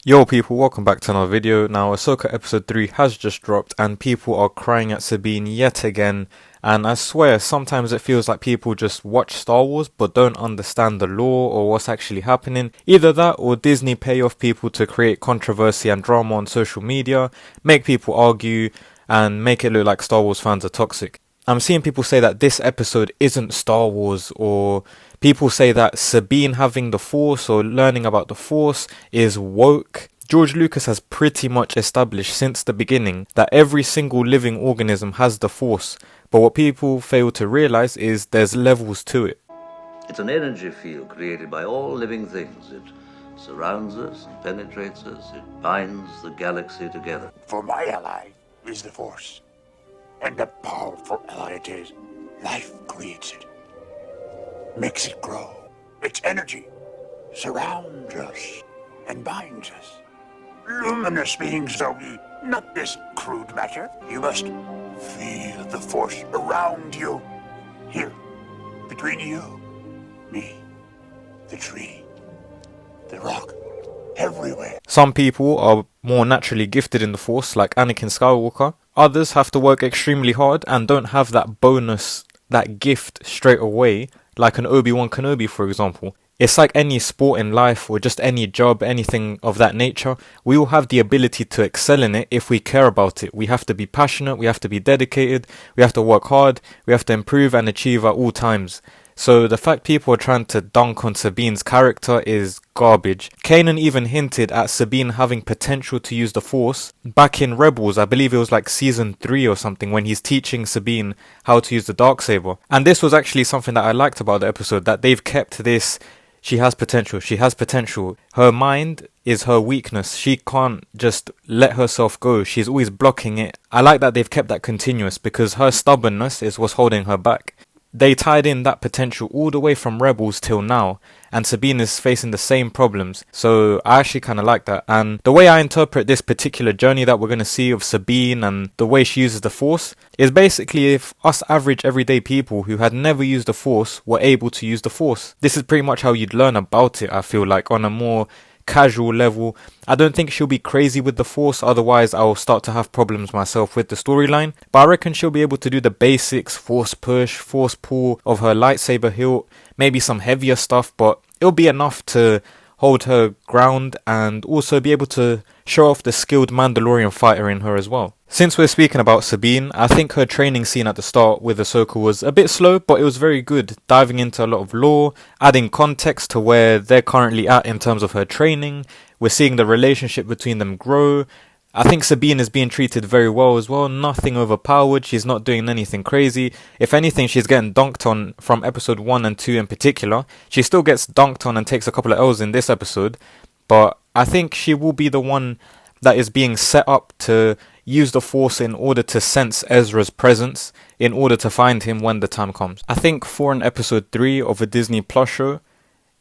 Yo people, welcome back to another video. Now Ahsoka episode 3 has just dropped and people are crying at Sabine yet again, and I swear sometimes it feels like people just watch Star Wars but don't understand the lore or what's actually happening. Either that or Disney pay off people to create controversy and drama on social media, make people argue and make it look like Star Wars fans are toxic. I'm seeing people say that this episode isn't Star Wars, or people say that Sabine having the Force or learning about the Force is woke. George Lucas has pretty much established since the beginning that every single living organism has the Force, but what people fail to realize is there's levels to it. It's an energy field created by all living things. It surrounds us and penetrates us. It binds the galaxy together. For my ally is the Force. And a powerful ally it is. Life creates it. Makes it grow. Its energy surrounds us and binds us. Luminous beings are we, not this crude matter. You must feel the Force around you. Here, between you, me, the tree, the rock, everywhere. Some people are more naturally gifted in the Force, like Anakin Skywalker. Others have to work extremely hard and don't have that bonus, that gift straight away, like an Obi-Wan Kenobi, for example. It's like any sport in life or just any job, anything of that nature. We all have the ability to excel in it if we care about it. We have to be passionate, we have to be dedicated, we have to work hard, we have to improve and achieve at all times. So the fact people are trying to dunk on Sabine's character is garbage. Kanan even hinted at Sabine having potential to use the Force back in Rebels. I believe it was like season 3 or something, when he's teaching Sabine how to use the Darksaber. And this was actually something that I liked about the episode, that they've kept this. She has potential, she has potential. Her mind is her weakness. She can't just let herself go. She's always blocking it. I like that they've kept that continuous, because her stubbornness is what's holding her back. They tied in that potential all the way from Rebels till now, and Sabine is facing the same problems. So I actually kind of like that. And the way I interpret this particular journey that we're going to see of Sabine and the way she uses the Force is basically if us average everyday people who had never used the Force were able to use the Force. This is pretty much how you'd learn about it, I feel like, on a more casual level. I don't think she'll be crazy with the Force, otherwise I'll start to have problems myself with the storyline, but I reckon she'll be able to do the basics: Force push, Force pull of her lightsaber hilt, maybe some heavier stuff, but it'll be enough to hold her ground and also be able to show off the skilled Mandalorian fighter in her as well. Since we're speaking about Sabine, I think her training scene at the start with Ahsoka was a bit slow, but it was very good, diving into a lot of lore, adding context to where they're currently at in terms of her training. We're seeing the relationship between them grow. I think Sabine is being treated very well as well, nothing overpowered, she's not doing anything crazy. If anything, she's getting dunked on from episode 1 and 2 in particular. She still gets dunked on and takes a couple of L's in this episode, but I think she will be the one that is being set up to use the Force in order to sense Ezra's presence, in order to find him when the time comes. I think for an episode 3 of a Disney Plus show,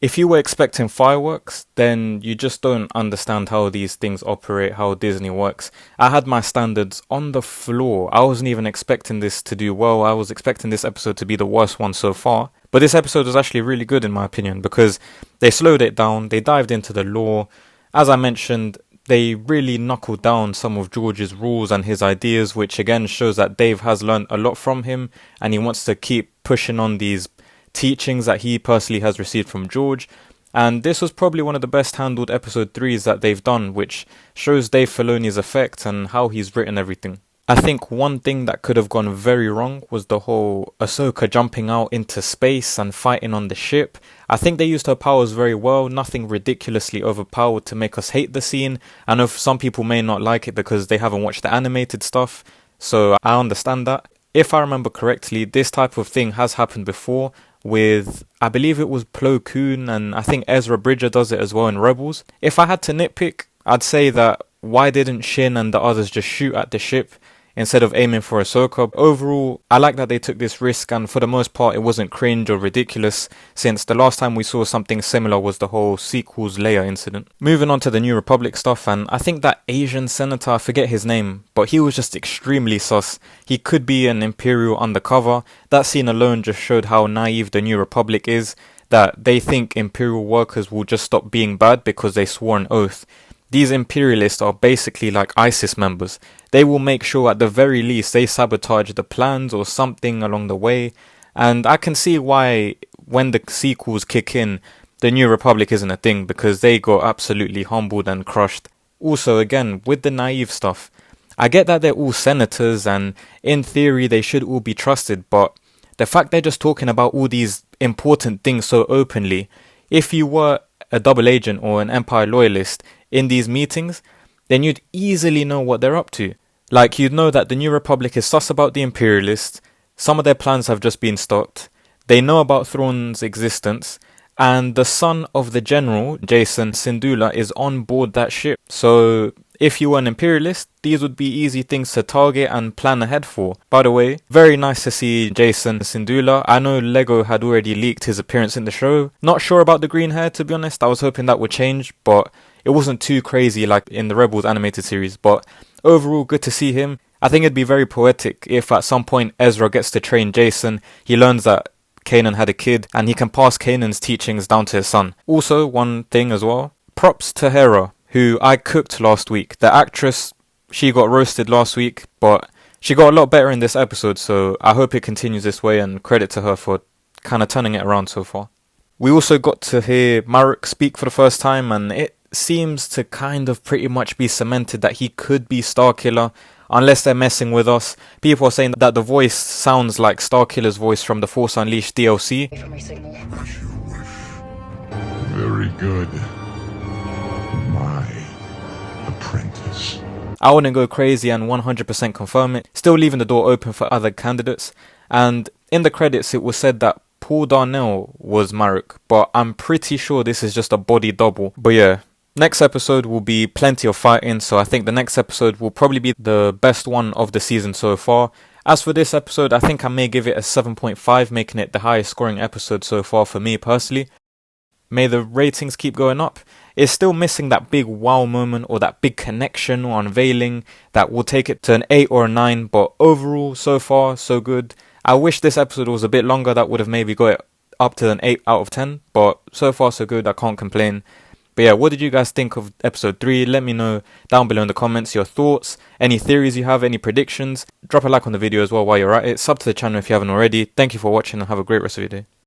if you were expecting fireworks, then you just don't understand how these things operate, how Disney works. I had my standards on the floor. I wasn't even expecting this to do well. I was expecting this episode to be the worst one so far. But this episode was actually really good in my opinion, because they slowed it down, they dived into the lore. As I mentioned, they really knuckled down some of George's rules and his ideas, which again shows that Dave has learned a lot from him and he wants to keep pushing on these teachings that he personally has received from George. And this was probably one of the best handled episode 3s that they've done, which shows Dave Filoni's effect and how he's written everything. I think one thing that could have gone very wrong was the whole Ahsoka jumping out into space and fighting on the ship. I think they used her powers very well, nothing ridiculously overpowered to make us hate the scene. I know some people may not like it because they haven't watched the animated stuff, so I understand that. If I remember correctly, this type of thing has happened before with, I believe it was Plo Koon, and I think Ezra Bridger does it as well in Rebels. If I had to nitpick, I'd say that why didn't Shin and the others just shoot at the ship instead of aiming for Ahsoka? Overall, I like that they took this risk, and for the most part it wasn't cringe or ridiculous, since the last time we saw something similar was the whole sequels Leia incident. Moving on to the New Republic stuff, and I think that Asian senator, I forget his name, but he was just extremely sus. He could be an Imperial undercover. That scene alone just showed how naive the New Republic is, that they think Imperial workers will just stop being bad because they swore an oath. these imperialists are basically like ISIS members. They will make sure at the very least they sabotage the plans or something along the way. And I can see why when the sequels kick in, the New Republic isn't a thing, because they got absolutely humbled and crushed. Also, again, with the naive stuff, I get that they're all senators and in theory they should all be trusted, but the fact they're just talking about all these important things so openly, if you were a double agent or an Empire loyalist in these meetings, then you'd easily know what they're up to. Like, you'd know that the New Republic is sus about the Imperialists, some of their plans have just been stopped, they know about Thrawn's existence, and the son of the general, Jason Syndulla, is on board that ship. So if you were an Imperialist, these would be easy things to target and plan ahead for. By the way, very nice to see Jason Syndulla. I know Lego had already leaked his appearance in the show. Not sure about the green hair, to be honest. I was hoping that would change, but it wasn't too crazy like in the Rebels animated series. But overall, good to see him. I think it'd be very poetic if at some point Ezra gets to train Jason. He learns that Kanan had a kid, and he can pass Kanan's teachings down to his son. Also, one thing as well, props to Hera, who I cooked last week. The actress, she got roasted last week, but she got a lot better in this episode, so I hope it continues this way, and credit to her for kind of turning it around so far. We also got to hear Marek speak for the first time, and it seems to kind of pretty much be cemented that he could be Starkiller, unless they're messing with us. People are saying that the voice sounds like Starkiller's voice from the Force Unleashed DLC. Very good. My apprentice. I wouldn't go crazy and 100% confirm it, still leaving the door open for other candidates. And in the credits it was said that Paul Darnell was Marek, but I'm pretty sure this is just a body double. But yeah, next episode will be plenty of fighting, so I think the next episode will probably be the best one of the season so far. As for this episode, I think I may give it a 7.5, making it the highest scoring episode so far for me personally. May the ratings keep going up. It's still missing that big wow moment or that big connection or unveiling that will take it to an 8 or a 9, but overall, so far, so good. I wish this episode was a bit longer, that would have maybe got it up to an 8 out of 10, but so far so good, I can't complain. But yeah, what did you guys think of episode 3? Let me know down below in the comments your thoughts, any theories you have, any predictions. Drop a like on the video as well while you're at it. Sub to the channel if you haven't already. Thank you for watching and have a great rest of your day.